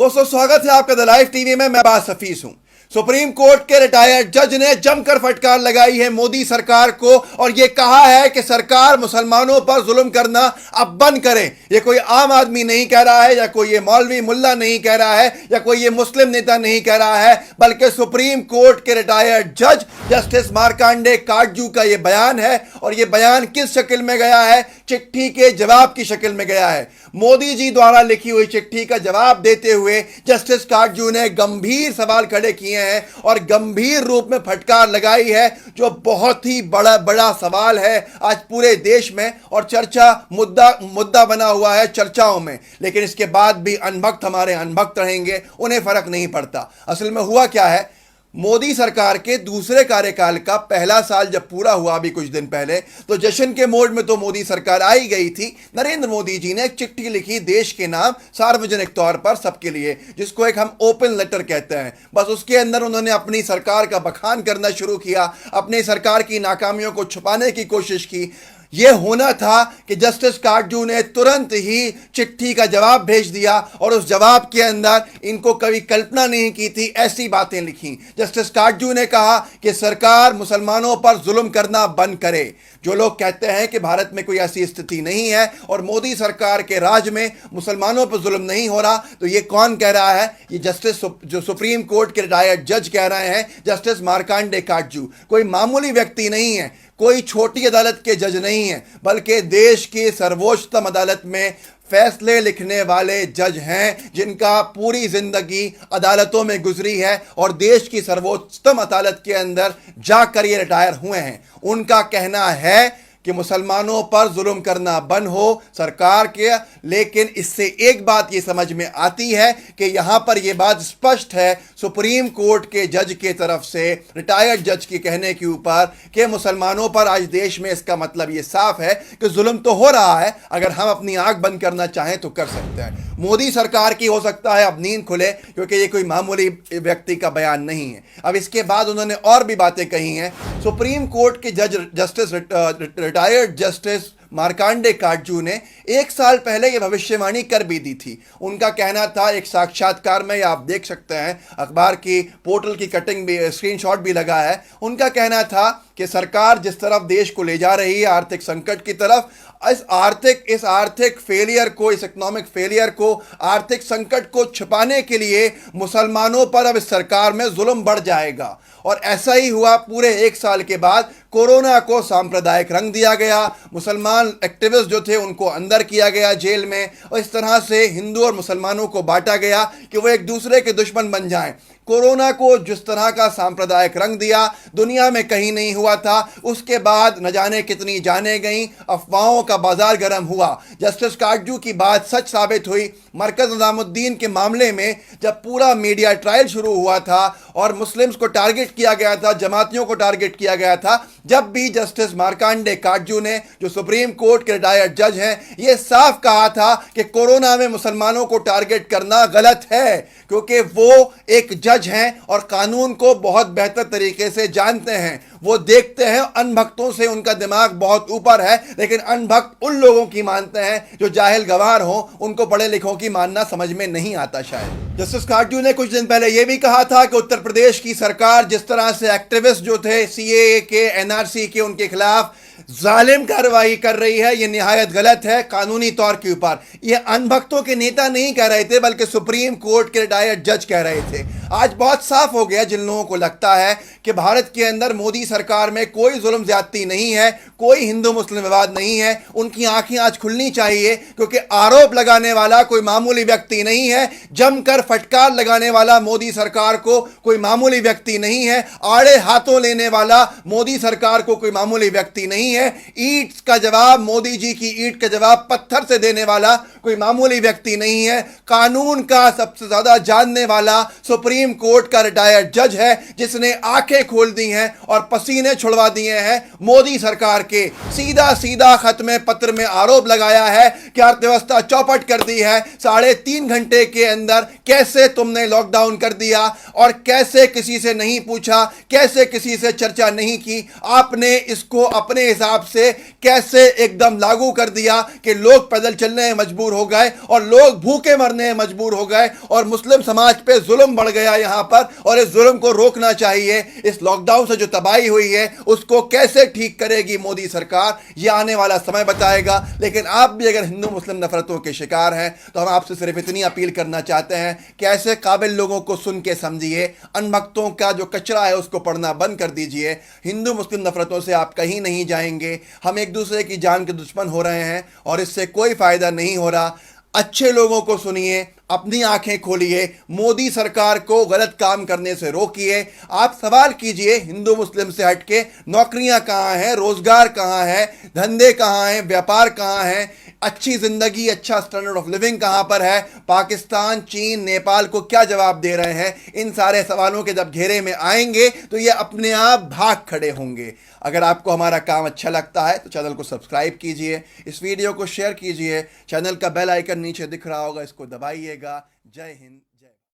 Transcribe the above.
दोस्तों स्वागत है आपका द लाइव टीवी में। मैं बास हफीज हूं। सुप्रीम कोर्ट के रिटायर्ड जज ने जमकर फटकार लगाई है मोदी सरकार को और यह कहा है कि सरकार मुसलमानों पर जुल्म करना अब बंद करे। यह कोई आम आदमी नहीं कह रहा है, या कोई ये मौलवी मुल्ला नहीं कह रहा है, या कोई ये मुस्लिम नेता नहीं कह रहा है, बल्कि सुप्रीम कोर्ट के रिटायर्ड जज जस्टिस मार्कंडे काटजू का यह बयान है। और यह बयान किस शक्ल में गया है? चिट्ठी के जवाब की शक्ल में गया है। मोदी जी द्वारा लिखी हुई चिट्ठी का जवाब देते हुए जस्टिस काटजू ने गंभीर सवाल खड़े किए हैं और गंभीर रूप में फटकार लगाई है, जो बहुत ही बड़ा सवाल है आज पूरे देश में और चर्चा मुद्दा बना हुआ है चर्चाओं में। लेकिन इसके बाद भी अनभक्त हमारे अनभक्त रहेंगे, उन्हें फर्क नहीं पड़ता। असल में हुआ क्या है, मोदी सरकार के दूसरे कार्यकाल का पहला साल जब पूरा हुआ अभी कुछ दिन पहले, तो जश्न के मोड में तो मोदी सरकार आई गई थी। नरेंद्र मोदी जी ने एक चिट्ठी लिखी देश के नाम सार्वजनिक तौर पर सबके लिए, जिसको एक हम ओपन लेटर कहते हैं। बस उसके अंदर उन्होंने अपनी सरकार का बखान करना शुरू किया, अपनी सरकार की नाकामियों को छुपाने की कोशिश की। यह होना था कि जस्टिस काटजू ने तुरंत ही चिट्ठी का जवाब भेज दिया और उस जवाब के अंदर इनको कभी कल्पना नहीं की थी ऐसी बातें लिखी। जस्टिस काटजू ने कहा कि सरकार मुसलमानों पर जुल्म करना बंद करे। जो लोग कहते हैं कि भारत में कोई ऐसी स्थिति नहीं है और मोदी सरकार के राज में मुसलमानों पर जुल्म नहीं हो रहा, तो ये कौन कह रहा है? ये जस्टिस जो सुप्रीम कोर्ट के रिटायर्ड जज कह रहे हैं, जस्टिस मार्कंडे काटजू। कोई मामूली व्यक्ति नहीं है, कोई छोटी अदालत के जज नहीं है, बल्कि देश की सर्वोच्चतम अदालत में फैसले लिखने वाले जज हैं, जिनका पूरी जिंदगी अदालतों में गुजरी है और देश की सर्वोच्चतम अदालत के अंदर जाकर ये रिटायर हुए हैं। उनका कहना है कि मुसलमानों पर जुल्म करना बंद हो सरकार के। लेकिन इससे एक बात ये समझ में आती है कि यहां पर यह बात स्पष्ट है सुप्रीम कोर्ट के जज के तरफ से, रिटायर्ड जज के कहने के ऊपर, कि मुसलमानों पर आज देश में, इसका मतलब ये साफ है कि जुल्म तो हो रहा है। अगर हम अपनी आंख बंद करना चाहें तो कर सकते हैं। मोदी सरकार की हो सकता है अब नींद खुले, क्योंकि ये कोई मामूली व्यक्ति का बयान नहीं है। अब इसके बाद उन्होंने और भी बातें कही हैं। सुप्रीम कोर्ट के जज justice retired justice Markandey Katju ने एक साल पहले यह भविष्यवाणी कर भी दी थी। उनका कहना था, एक साक्षात्कार में आप देख सकते हैं, अखबार की पोर्टल की कटिंग भी, स्क्रीनशॉट भी लगा है। उनका कहना था कि सरकार जिस तरफ देश को ले जा रही है आर्थिक संकट की तरफ, इस आर्थिक फेलियर को, इस इकोनॉमिक फेलियर को, आर्थिक संकट को छुपाने के लिए मुसलमानों पर अब इस सरकार में जुल्म बढ़ जाएगा। और ऐसा ही हुआ। पूरे एक साल के बाद कोरोना को सांप्रदायिक रंग दिया गया, मुसलमान एक्टिविस्ट जो थे उनको अंदर किया गया जेल में, और इस तरह से हिंदू और मुसलमानों को बांटा गया कि वो एक दूसरे के दुश्मन बन जाएं। कोरोना को जिस तरह का सांप्रदायिक रंग दिया, दुनिया में कहीं नहीं हुआ था। उसके बाद न जाने कितनी जाने गईं, अफवाहों का बाजार गर्म हुआ। जस्टिस काटजू की बात सच साबित हुई। मरकज निजामुद्दीन के मामले में जब पूरा मीडिया ट्रायल शुरू हुआ था और मुस्लिम्स को टारगेट किया गया था, जमातियों को टारगेट किया गया था, जब भी जस्टिस मार्कंडे काटजू ने, जो सुप्रीम कोर्ट के रिटायर्ड जज हैं, ये साफ कहा था कि कोरोना में मुसलमानों को टारगेट करना गलत है, क्योंकि वो एक जज हैं और कानून को बहुत बेहतर तरीके से जानते हैं। वो देखते हैं, अनभक्तों से उनका दिमाग बहुत ऊपर है, लेकिन अनभक्त उन लोगों की मानते हैं जो जाहिल गवार हों, उनको पढ़े लिखों की मानना समझ में नहीं आता शायद। जस्टिस काटजू ने कुछ दिन पहले यह भी कहा था कि उत्तर प्रदेश की सरकार जिस तरह से एक्टिविस्ट जो थे सीएए के, एनआरसी के, उनके खिलाफ जालिम कार्रवाई कर रही है, यह निहायत गलत है कानूनी तौर के ऊपर। यह अनभक्तों के नेता नहीं कह रहे थे, बल्कि सुप्रीम कोर्ट के रिटायर्ड जज कह रहे थे। आज बहुत साफ हो गया जिन लोगों को लगता है कि भारत के अंदर मोदी सरकार में कोई जुल्म ज्यादती नहीं है, कोई हिंदू मुस्लिम विवाद नहीं है, उनकी आंखें आज खुलनी चाहिए, क्योंकि आरोप लगाने वाला कोई मामूली व्यक्ति नहीं है, जमकर फटकार लगाने वाला मोदी सरकार को कोई मामूली व्यक्ति नहीं है, आड़े हाथों लेने वाला मोदी सरकार को कोई मामूली व्यक्ति नहीं है, ईंट का जवाब, मोदी जी की ईंट का जवाब पत्थर से देने वाला कोई मामूली व्यक्ति नहीं है, कानून का सबसे ज्यादा जानने वाला सुप्रीम सुप्रीम कोर्ट का रिटायर्ड जज है जिसने आंखें खोल दी हैं और पसीने छुड़वा दिए हैं मोदी सरकार के। सीधा सीधा खत में पत्र में आरोप लगाया है कि अर्थव्यवस्था चौपट कर दी है। 3.5 घंटे के अंदर कैसे तुमने लॉकडाउन कर दिया और कैसे किसी से नहीं पूछा, कैसे किसी से चर्चा नहीं की, आपने इसको अपने हिसाब से कैसे एकदम लागू कर दिया कि लोग पैदल चलने में मजबूर हो गए और लोग भूखे मरने में मजबूर हो गए और मुस्लिम समाज पे जुल्म बढ़ गया यहां पर। और इस जुल्म को रोकना चाहिए। इस लॉकडाउन से जो तबाही हुई है उसको कैसे ठीक करेगी मोदी सरकार, यह आने वाला समय बताएगा। लेकिन आप भी अगर हिंदू मुस्लिम नफरतों के शिकार हैं तो हम आपसे सिर्फ इतनी अपील करना चाहते हैं कि ऐसे काबिल लोगों को सुन के समझिए, अनभक्तों का जो कचरा है उसको पढ़ना बंद कर दीजिए। हिंदू मुस्लिम नफरतों से आप कहीं नहीं जाएंगे। हम एक दूसरे की जान के दुश्मन हो रहे हैं और इससे कोई फायदा नहीं हो रहा। अच्छे लोगों को सुनिए, अपनी आंखें खोलिए, मोदी सरकार को गलत काम करने से रोकिए। आप सवाल कीजिए हिंदू मुस्लिम से हटके, नौकरियां कहां हैं, रोजगार कहां है, धंधे कहां हैं, व्यापार कहां है, अच्छी जिंदगी, अच्छा स्टैंडर्ड ऑफ लिविंग कहां पर है। पाकिस्तान, चीन, नेपाल को क्या जवाब दे रहे हैं? इन सारे सवालों के जब घेरे में आएंगे तो ये अपने आप भाग खड़े होंगे। अगर आपको हमारा काम अच्छा लगता है तो चैनल को सब्सक्राइब कीजिए, इस वीडियो को शेयर कीजिए, चैनल का बेल आइकन नीचे दिख रहा होगा, इसको दबाइएगा। जय हिंद।